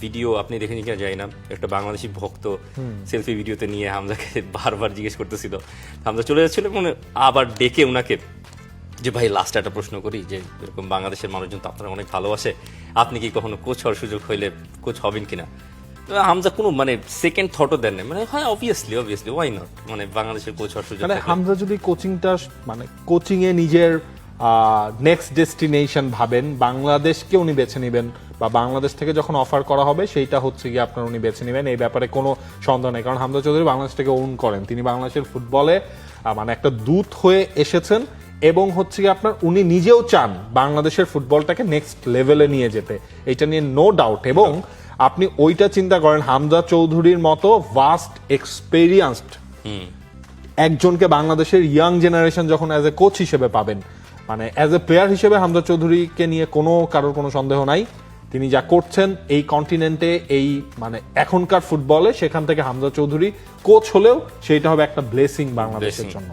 Video আপনি দেখেন কিনা জানি না, একটা বাংলাদেশি ভক্ত সেলফি ভিডিওতে নিয়ে হামজাকে বারবার জিজ্ঞেস করতেছিল, হামজা চলে যাচ্ছিল, মানে আবার ডেকে ওনাকে যে ভাই লাস্ট একটা প্রশ্ন করি, যে এরকম বাংলাদেশের মানুষজন তো আপনারা অনেক ভালোবাসে, আপনি কি কখনো কোচ হওয়ার সুযোগ হইলে কোচ হবেন কিনা? হামজা কোনো মানে সেকেন্ড থটও দেন না, মানে হয় অবভিয়াসলি ওয়াই নট, মানে বাংলাদেশের কোচ হওয়ার সুযোগ মানে থাকলে। হামজা যদি কোচিংটা মানে কোচিং এ নিজের নেক্সট ডেস্টিনেশন ভাবেন, বাংলাদেশকে উনি বেছে নেবেন, বা বাংলাদেশ থেকে যখন অফার করা হবে সেইটা হচ্ছে গিয়ে আপনার উনি বেছে নেবেন, এই ব্যাপারে কোনো সন্দেহ নেই। কারণ হামজা চৌধুরী বাংলাদেশটাকে ওন করেন, তিনি বাংলাদেশের ফুটবলে মানে একটা দূত হয়ে এসেছেন, এবং হচ্ছে গিয়ে আপনার উনি নিজেও চান বাংলাদেশের ফুটবলটাকে নেক্সট লেভেলে নিয়ে যেতে, এটা নিয়ে নো ডাউট। এবং আপনি ওইটা চিন্তা করেন, হামজা চৌধুরীর মতো ভাস্ট এক্সপেরিয়েন্সড একজনকে বাংলাদেশের ইয়াং জেনারেশন যখন অ্যাজ এ কোচ হিসেবে পাবেন, মানে অ্যাজ এ প্লেয়ার হিসেবে হামজা চৌধুরীকে নিয়ে কারোর কোনো সন্দেহ নাই। তিনি যা করছেন এই কন্টিনেন্টে, এই মানে এখনকার ফুটবলে, সেখান থেকে হামজা চৌধুরী কোচ হলেও সেইটা হবে একটা ব্লেসিং বাংলাদেশের জন্য।